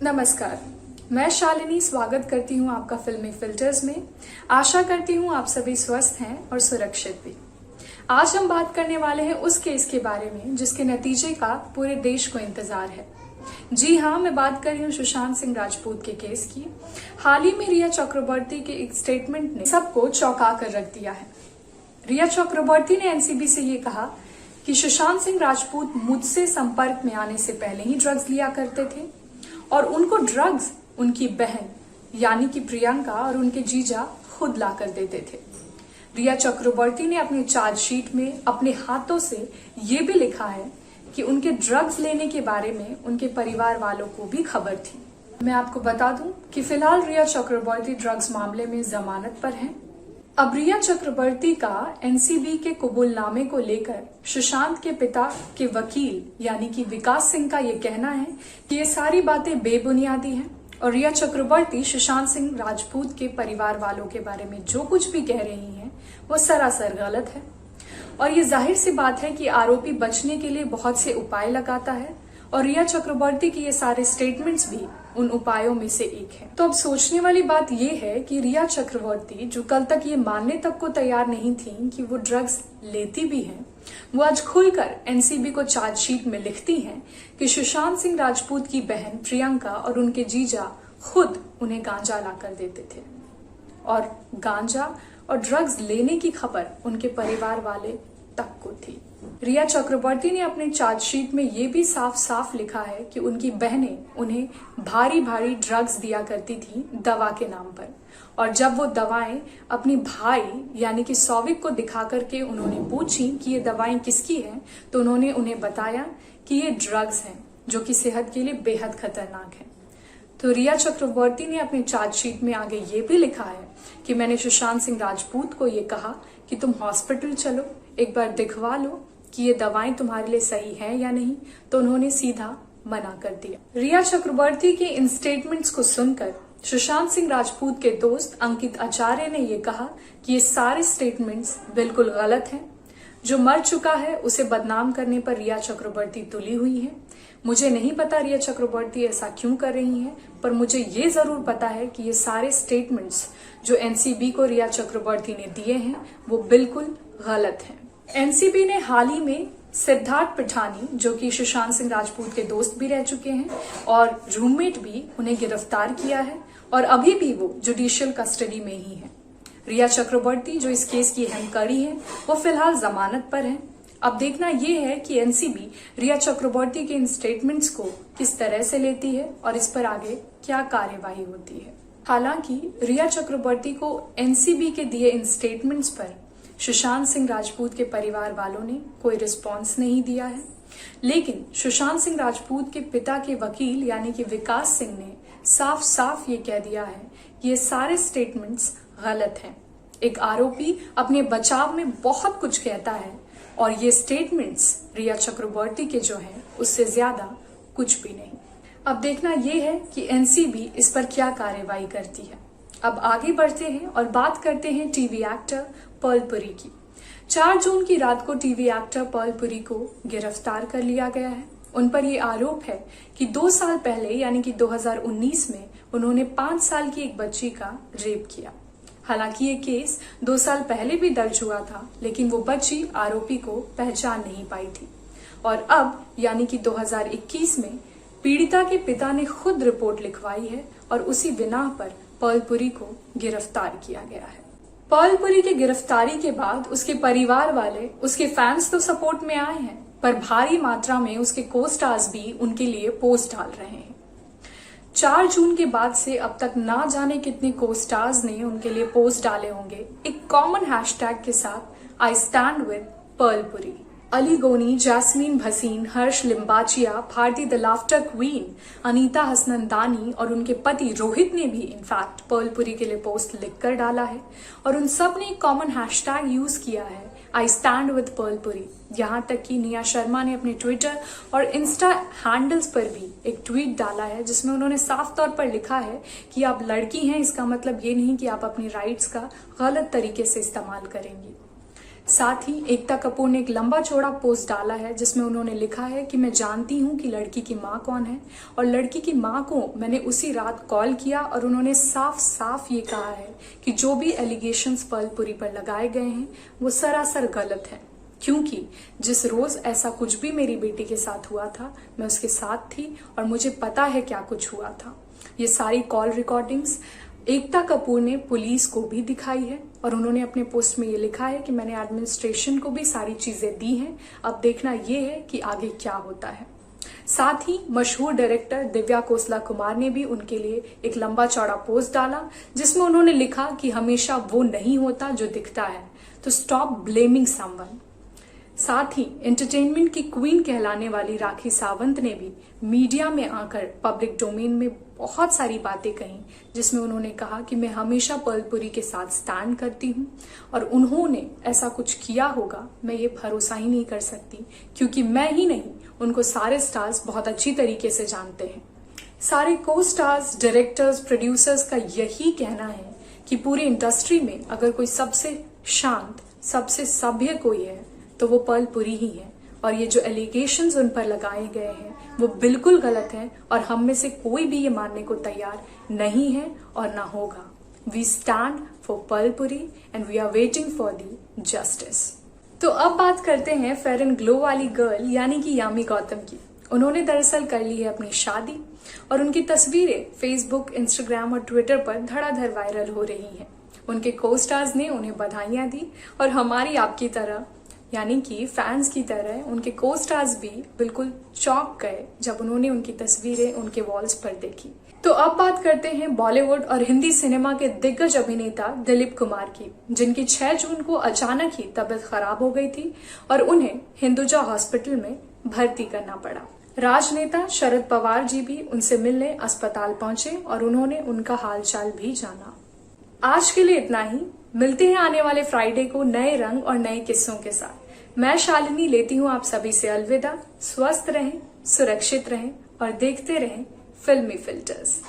नमस्कार, मैं शालिनी स्वागत करती हूँ आपका फिल्मी फिल्टर्स में। आशा करती हूँ आप सभी स्वस्थ हैं और सुरक्षित भी। आज हम बात करने वाले हैं उस केस के बारे में जिसके नतीजे का पूरे देश को इंतजार है। जी हाँ, मैं बात कर रही हूँ सुशांत सिंह राजपूत के केस की। हाल ही में रिया चक्रवर्ती के एक स्टेटमेंट ने सबको चौंका कर रख दिया है। रिया चक्रवर्ती ने एनसीबी से ये कहा कि सुशांत सिंह राजपूत मुझसे संपर्क में आने से पहले ही ड्रग्स लिया करते थे और उनको ड्रग्स उनकी बहन यानी कि प्रियंका और उनके जीजा खुद ला कर देते थे। रिया चक्रवर्ती ने अपनी चार्जशीट में अपने हाथों से ये भी लिखा है कि उनके ड्रग्स लेने के बारे में उनके परिवार वालों को भी खबर थी। मैं आपको बता दूं कि फिलहाल रिया चक्रवर्ती ड्रग्स मामले में जमानत पर हैं। अब रिया चक्रवर्ती का एनसीबी के कबूलनामे को लेकर सुशांत के पिता के वकील यानी कि विकास सिंह का ये कहना है कि ये सारी बातें बेबुनियादी हैं और रिया चक्रवर्ती सुशांत सिंह राजपूत के परिवार वालों के बारे में जो कुछ भी कह रही हैं वो सरासर गलत है। और ये जाहिर सी बात है कि आरोपी बचने के लिए बहुत से उपाय लगाता है और रिया चक्रवर्ती की ये सारे स्टेटमेंट्स भी उन उपायों में से एक है। तो अब सोचने वाली बात ये है कि रिया चक्रवर्ती जो कल तक ये मानने तक को तैयार नहीं थी कि वो ड्रग्स लेती भी हैं, वो आज खुलकर एनसीबी को चार्जशीट में लिखती हैं कि सुशांत सिंह राजपूत की बहन प्रियंका और उनके जीजा खुद उन्हें गांजा ला कर देते थे और गांजा और ड्रग्स लेने की खबर उनके परिवार वाले तक को थी। रिया चक्रवर्ती ने अपने चार्जशीट में ये भी साफ साफ लिखा है कि उनकी बहनें उन्हें भारी भारी ड्रग्स दिया करती थी दवा के नाम पर, और जब वो दवाएं अपनी भाई यानी कि सौविक को दिखा करके उन्होंने पूछी कि ये दवाएं किसकी हैं, तो उन्होंने उन्हें बताया कि ये ड्रग्स हैं जो कि सेहत के लिए बेहद खतरनाक है। तो रिया चक्रवर्ती ने अपनी चार्जशीट में आगे ये भी लिखा है कि मैंने सुशांत सिंह राजपूत को ये कहा कि तुम हॉस्पिटल चलो, एक बार दिखवा लो कि ये दवाएं तुम्हारे लिए सही हैं या नहीं, तो उन्होंने सीधा मना कर दिया। रिया चक्रवर्ती के इन स्टेटमेंट्स को सुनकर सुशांत सिंह राजपूत के दोस्त अंकित आचार्य ने ये कहा कि ये सारे स्टेटमेंट्स बिल्कुल गलत हैं। जो मर चुका है उसे बदनाम करने पर रिया चक्रवर्ती तुली हुई है। मुझे नहीं पता रिया चक्रवर्ती ऐसा क्यों कर रही हैं, पर मुझे ये जरूर पता है कि ये सारे स्टेटमेंट्स जो एनसीबी को रिया चक्रवर्ती ने दिए हैं वो बिल्कुल गलत हैं। एनसीबी ने हाल ही में सिद्धार्थ पिठानी, जो कि सुशांत सिंह राजपूत के दोस्त भी रह चुके हैं और रूममेट भी, उन्हें गिरफ्तार किया है और अभी भी वो जुडिशियल कस्टडी में ही है। रिया चक्रवर्ती जो इस केस की अहम कड़ी है वो फिलहाल जमानत पर है। अब देखना ये है कि एनसीबी रिया चक्रवर्ती के इन स्टेटमेंट्स को किस तरह से लेती है और इस पर आगे क्या कार्यवाही होती है। हालांकि रिया चक्रवर्ती को एनसीबी के दिए इन स्टेटमेंट्स पर सुशांत सिंह राजपूत के परिवार वालों ने कोई रिस्पॉन्स नहीं दिया है, लेकिन सुशांत सिंह राजपूत के पिता के वकील यानी कि विकास सिंह ने साफ साफ ये कह दिया है कि ये सारे स्टेटमेंट्स गलत हैं। एक आरोपी अपने बचाव में बहुत कुछ कहता है और ये स्टेटमेंट्स रिया चक्रवर्ती के जो हैं उससे ज्यादा कुछ भी नहीं। अब देखना ये है कि एनसीबी इस पर क्या कार्रवाई करती है। अब आगे बढ़ते हैं और बात करते हैं टीवी एक्टर पर्ल पुरी की। 4 जून की रात को टीवी एक्टर पर्ल पुरी को गिरफ्तार कर लिया गया है। उन पर यह आरोप है कि 2 साल पहले यानी कि 2019 में उन्होंने 5 साल की एक बच्ची का रेप किया। हालांकि ये केस 2 साल पहले भी दर्ज हुआ था, लेकिन वो बच्ची आरोपी को पहचान नहीं पाई थी और अब यानी कि 2021 में पीड़िता के पिता ने खुद रिपोर्ट लिखवाई है और उसी बिना पर पर्ल पुरी को गिरफ्तार किया गया है। पर्ल पुरी की गिरफ्तारी के बाद उसके परिवार वाले, उसके फैंस तो सपोर्ट में आए हैं, पर भारी मात्रा में उसके को स्टार्स भी उनके लिए पोस्ट डाल रहे हैं। 4 जून के बाद से अब तक ना जाने कितने को स्टार्स ने उनके लिए पोस्ट डाले होंगे एक कॉमन हैशटैग के साथ, I stand with Pearl Puri. Aly Goni, Jasmin Bhasin, Harsh Limbachiyaa, Bharti the laughter queen, Anita Hassanandani और उनके पति रोहित ने भी इनफैक्ट पर्ल पुरी के लिए पोस्ट लिखकर डाला है और उन सब ने एक कॉमन हैशटैग यूज किया है, आई स्टैंड विद पर्ल पुरी। यहाँ तक कि निया शर्मा ने अपने ट्विटर और इंस्टा हैंडल्स पर भी एक ट्वीट डाला है जिसमें उन्होंने साफ तौर पर लिखा है कि आप लड़की हैं, इसका मतलब ये नहीं कि आप अपनी राइट्स का गलत तरीके से इस्तेमाल करेंगी। साथ ही एकता कपूर ने एक लंबा चौड़ा पोस्ट डाला है जिसमें उन्होंने लिखा है कि मैं जानती हूं कि लड़की की माँ कौन है और लड़की की माँ को मैंने उसी रात कॉल किया और उन्होंने साफ साफ ये कहा है कि जो भी एलिगेशंस पर्लपुरी पर लगाए गए हैं वो सरासर गलत है, क्योंकि जिस रोज ऐसा कुछ भी मेरी बेटी के साथ हुआ था मैं उसके साथ थी और मुझे पता है क्या कुछ हुआ था। ये सारी कॉल रिकॉर्डिंग्स एकता कपूर ने पुलिस को भी दिखाई है और उन्होंने अपने पोस्ट में ये लिखा है कि मैंने एडमिनिस्ट्रेशन को भी सारी चीजें दी हैं, अब देखना ये है कि आगे क्या होता है। साथ ही मशहूर डायरेक्टर दिव्या कोसला कुमार ने भी उनके लिए एक लंबा चौड़ा पोस्ट डाला जिसमें उन्होंने लिखा कि हमेशा वो नहीं होता जो दिखता है, तो स्टॉप ब्लेमिंग समवन। साथ ही एंटरटेनमेंट की क्वीन कहलाने वाली राखी सावंत ने भी मीडिया में आकर पब्लिक डोमेन में बहुत सारी बातें कही जिसमें उन्होंने कहा कि मैं हमेशा पर्लपुरी के साथ स्टैंड करती हूं और उन्होंने ऐसा कुछ किया होगा मैं ये भरोसा ही नहीं कर सकती, क्योंकि मैं ही नहीं उनको सारे स्टार्स बहुत अच्छी तरीके से जानते हैं। सारे को स्टार्स, डायरेक्टर्स, प्रोड्यूसर्स का यही कहना है कि पूरी इंडस्ट्री में अगर कोई सबसे शांत, सबसे सभ्य कोई है तो वो पर्लपुरी ही है और ये जो एलिगेशंस उन पर लगाए गए हैं वो बिल्कुल गलत हैं और हम में से कोई भी ये मानने को तैयार नहीं है और ना होगा। वी स्टैंड फॉर पर्लपुरी and we are waiting for the justice. तो अब बात करते हैं फेयर एंड ग्लो वाली गर्ल यानी कि यामी गौतम की। उन्होंने दरअसल कर ली है अपनी शादी और उनकी तस्वीरें फेसबुक, इंस्टाग्राम और ट्विटर पर धड़ाधड़ वायरल हो रही हैं। उनके को स्टार्स ने उन्हें बधाइयां दी और हमारी आपकी तरह यानी कि फैंस की तरह उनके को स्टार्स भी बिल्कुल चौंक गए जब उन्होंने उनकी तस्वीरें उनके वॉल्स पर देखी। तो अब बात करते हैं बॉलीवुड और हिंदी सिनेमा के दिग्गज अभिनेता दिलीप कुमार की, जिनकी 6 जून को अचानक ही तबीयत खराब हो गई थी और उन्हें हिंदुजा हॉस्पिटल में भर्ती करना पड़ा। राजनेता शरद पवार जी भी उनसे मिलने अस्पताल पहुंचे और उन्होंने उनका हालचाल भी जाना। आज के लिए इतना ही। मिलते हैं आने वाले फ्राइडे को नए रंग और नए किस्सों के साथ। मैं शालिनी लेती हूँ आप सभी से अलविदा। स्वस्थ रहें, सुरक्षित रहें और देखते रहें फिल्मी फिल्टर्स।